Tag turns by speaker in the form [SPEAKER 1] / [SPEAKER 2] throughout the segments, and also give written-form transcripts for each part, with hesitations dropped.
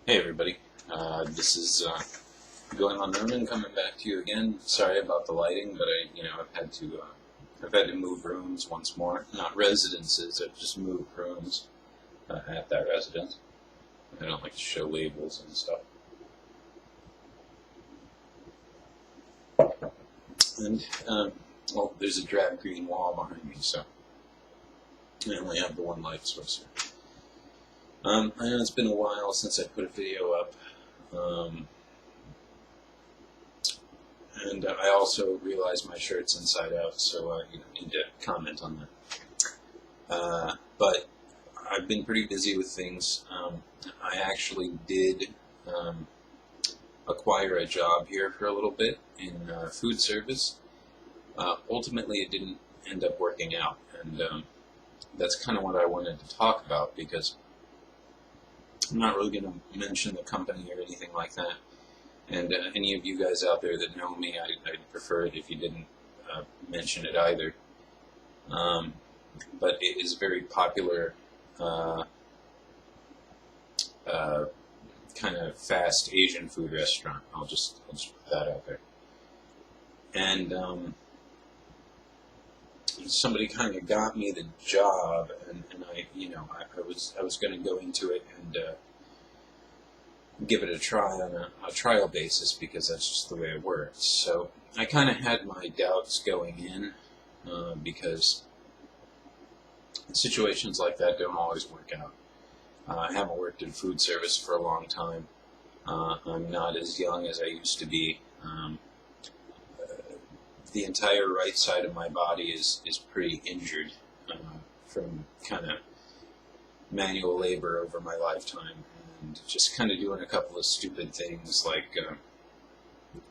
[SPEAKER 1] Hey everybody, this is goemonronin coming back to you again. Sorry about the lighting, but I've had to move rooms once more. Not residences, I've just moved rooms at that residence. I don't like to show labels and stuff. And well, there's a drab green wall behind me, so I only have the one light source here. I know it's been a while since I put a video up, and I also realized my shirt's inside out, so you need to comment on that. But I've been pretty busy with things. I actually did acquire a job here for a little bit in food service. Ultimately, it didn't end up working out, and that's kind of what I wanted to talk about, because I'm not really going to mention the company or anything like that. And any of you guys out there that know me, I'd prefer it if you didn't mention it either. But it is a very popular kind of fast Asian food restaurant. I'll just put that out there. And somebody kind of got me the job, and I was going to go into it and give it a try on a trial basis, because that's just the way it works. So I kind of had my doubts going in, because situations like that don't always work out. I haven't worked in food service for a long time. I'm not as young as I used to be. The entire right side of my body is pretty injured from kind of manual labor over my lifetime, and just kind of doing a couple of stupid things like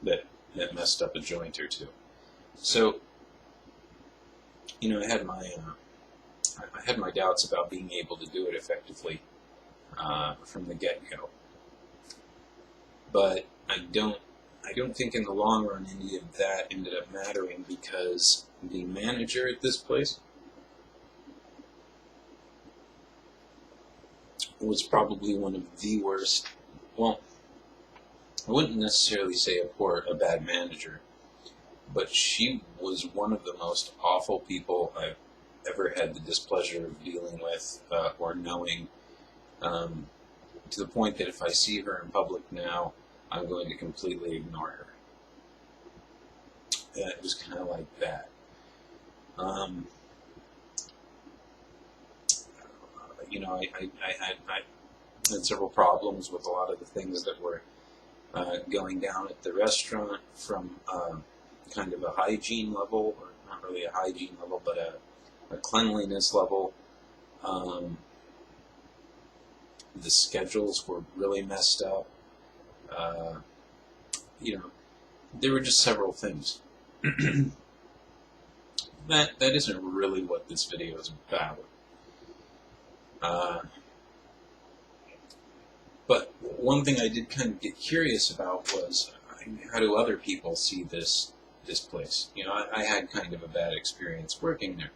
[SPEAKER 1] that messed up a joint or two. So, I had my doubts about being able to do it effectively from the get-go. But I don't think in the long run any of that ended up mattering, because the manager at this place was probably one of the worst. Well, I wouldn't necessarily say a bad manager, but she was one of the most awful people I've ever had the displeasure of dealing with or knowing, to the point that if I see her in public now, I'm going to completely ignore her. It was kind of like that. I had several problems with a lot of the things that were going down at the restaurant, from kind of a hygiene level, or not really a hygiene level, but a cleanliness level. The schedules were really messed up. There were just several things. That isn't really what this video is about. But one thing I did kind of get curious about was, how do other people see this place? I had kind of a bad experience working there.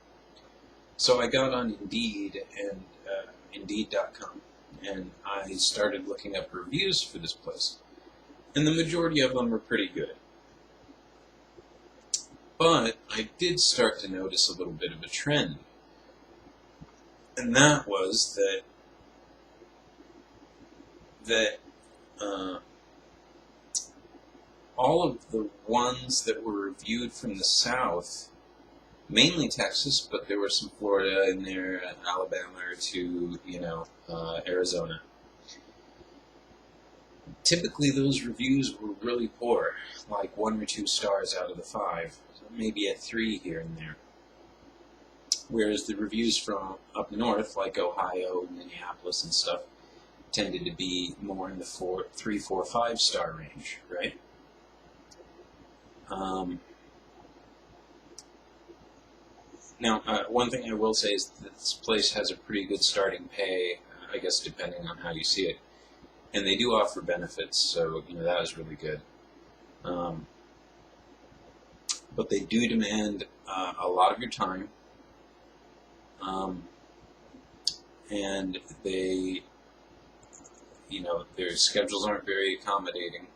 [SPEAKER 1] So I got on Indeed and Indeed.com, and I started looking up reviews for this place. And the majority of them were pretty good. But I did start to notice a little bit of a trend. And that was that all of the ones that were reviewed from the South, mainly Texas, but there were some Florida in there, Alabama or two, Arizona. Typically those reviews were really poor, like 1 or 2 stars out of the 5, maybe a 3 here and there. Whereas the reviews from up north, like Ohio, Minneapolis and stuff, tended to be more in the 3, 4, 5 star range, right? Now, one thing I will say is that this place has a pretty good starting pay, I guess depending on how you see it. And they do offer benefits, so that is really good. But they do demand a lot of your time, and they their schedules aren't very accommodating.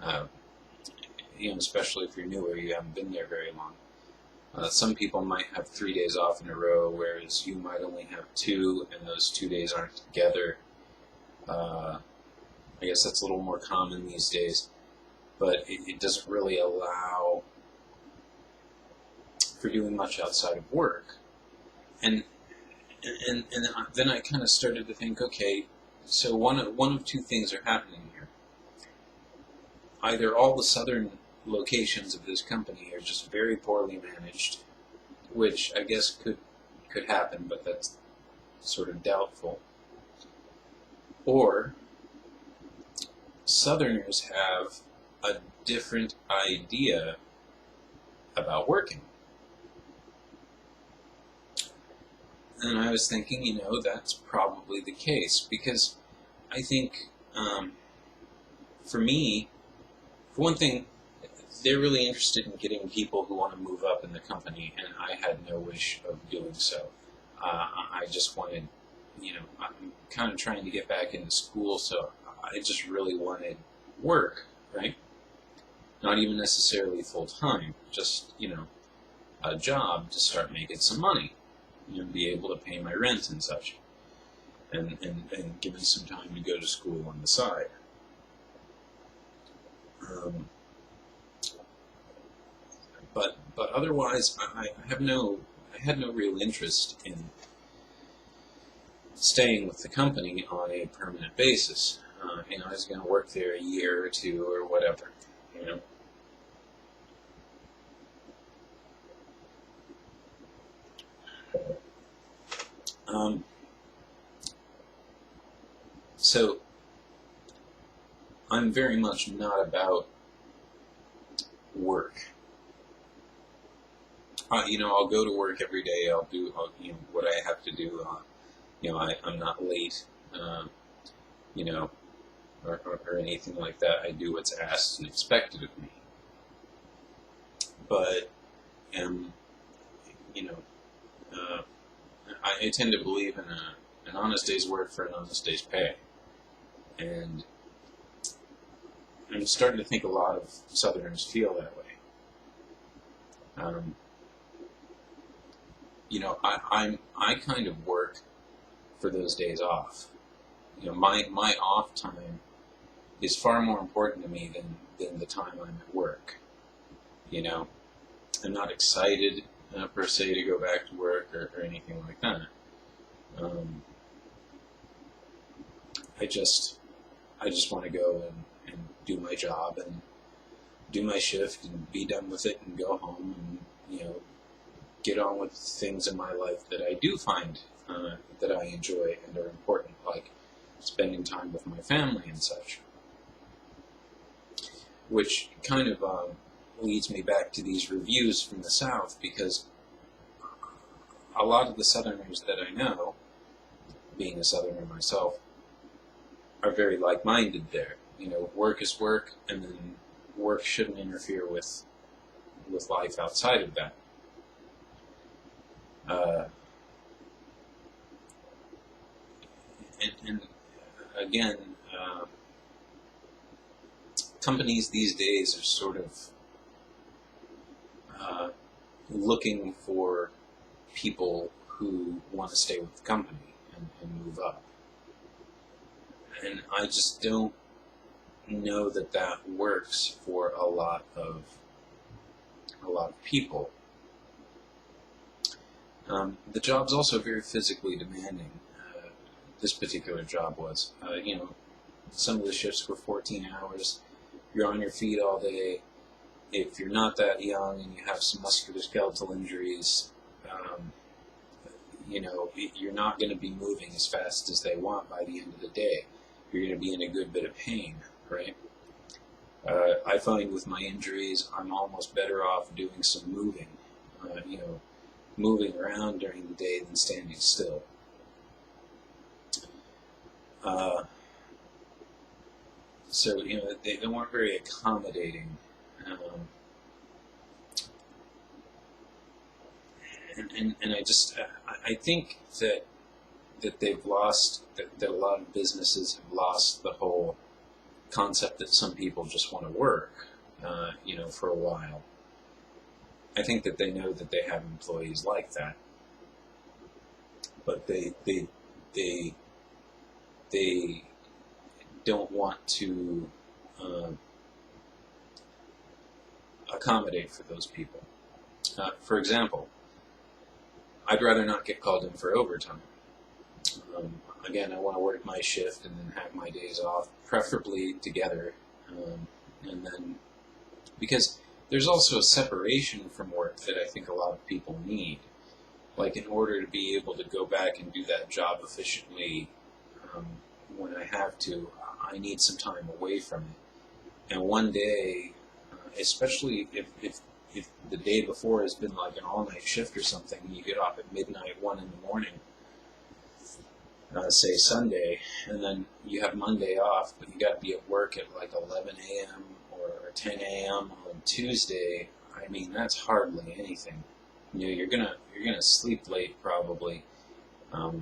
[SPEAKER 1] Uh, especially if you're newer, you haven't been there very long. Some people might have 3 days off in a row, whereas you might only have 2, and those 2 days aren't together. I guess that's a little more common these days, but it doesn't really allow for doing much outside of work. And then I kind of started to think, okay, so one of two things are happening here. Either all the southern locations of this company are just very poorly managed, which I guess could happen, but that's sort of doubtful. Or Southerners have a different idea about working. And I was thinking, that's probably the case, because I think, for me, for one thing, they're really interested in getting people who want to move up in the company, and I had no wish of doing so. I just wanted, I'm kind of trying to get back into school, so I just really wanted work, right? Not even necessarily full-time, just, a job to start making some money, be able to pay my rent and such, and give me some time to go to school on the side. But otherwise, I had no real interest in staying with the company on a permanent basis. I was going to work there a year or two or whatever, So I'm very much not about work. I'll go to work every day. I'll do what I have to do. I'm not late, or anything like that. I do what's asked and expected of me. But, I tend to believe in an honest day's work for an honest day's pay. And I'm starting to think a lot of Southerners feel that way. I kind of work for those days off. My off time is far more important to me than the time I'm at work. I'm not excited per se to go back to work or anything like that. I just want to go and do my job and do my shift and be done with it and go home and get on with things in my life that I do find that I enjoy and are important, like spending time with my family and such. Which kind of leads me back to these reviews from the South, because a lot of the Southerners that I know, being a Southerner myself, are very like-minded there. Work is work, and then work shouldn't interfere with life outside of that. And again, companies these days are sort of looking for people who want to stay with the company and move up. And I just don't know that works for a lot of people. The job's also very physically demanding. This particular job was. Some of the shifts were 14 hours. You're on your feet all day. If you're not that young and you have some musculoskeletal injuries, you're not going to be moving as fast as they want by the end of the day. You're going to be in a good bit of pain, right? I find with my injuries, I'm almost better off doing some moving, moving around during the day than standing still. So, they weren't very accommodating. And I think that that they've lost, that a lot of businesses have lost the whole concept that some people just want to work, for a while. I think that they know that they have employees like that, but they don't want to accommodate for those people. For example, I'd rather not get called in for overtime. Again, I want to work my shift and then have my days off, preferably together. And then, because there's also a separation from work that I think a lot of people need. Like, in order to be able to go back and do that job efficiently when I have to, I need some time away from it. And one day, especially if the day before has been like an all-night shift or something, and you get off at midnight, 1 in the morning, say Sunday, and then you have Monday off, but you got to be at work at like 11 a.m. or 10 a.m. on Tuesday. I mean, that's hardly anything. You're gonna sleep late probably. All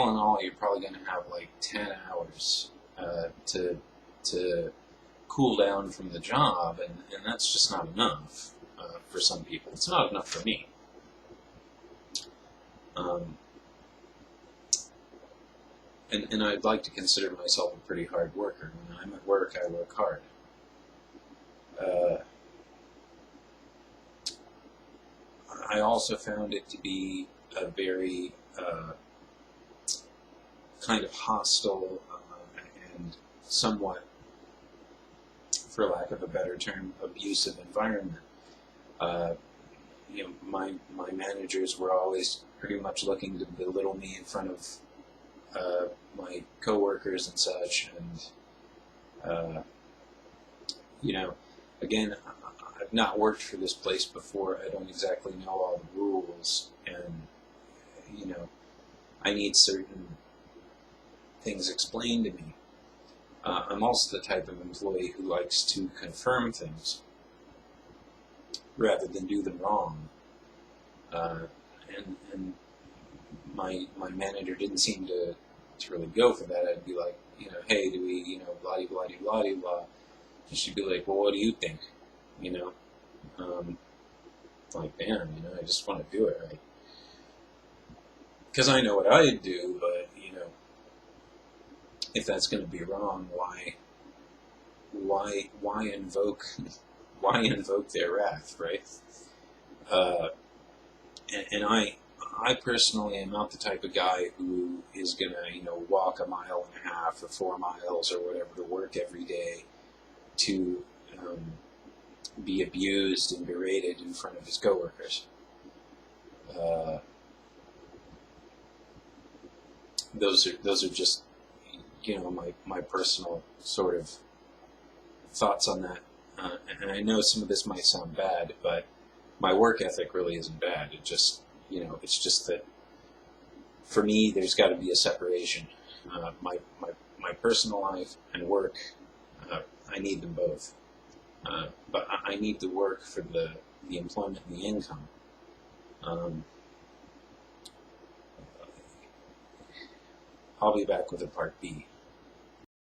[SPEAKER 1] in all, you're probably gonna have like 10 hours to cool down from the job, and that's just not enough for some people. It's not enough for me. And I'd like to consider myself a pretty hard worker. When I'm at work, I work hard. I also found it to be a very kind of hostile and somewhat, for lack of a better term, abusive environment. My managers were always pretty much looking to belittle me in front of my coworkers and such, and again, I've not worked for this place before. I don't exactly know all the rules, and I need certain things explained to me. I'm also the type of employee who likes to confirm things rather than do them wrong, and my manager didn't seem to really go for that. I'd be like, hey, do we, blah blah blah blah blah, and she'd be like, well, what do you think? Like, damn, I just want to do it right, because I know what I'd do, but if that's going to be wrong, why invoke their wrath, right? And I personally am not the type of guy who is going to, walk 1.5 miles or 4 miles or whatever to work every day to be abused and berated in front of his coworkers. Those are just, my personal sort of thoughts on that. And I know some of this might sound bad, but my work ethic really isn't bad. It just, it's just that for me, there's got to be a separation. My personal life and work, I need them both. But I need the work for the employment and the income. I'll be back with a part B.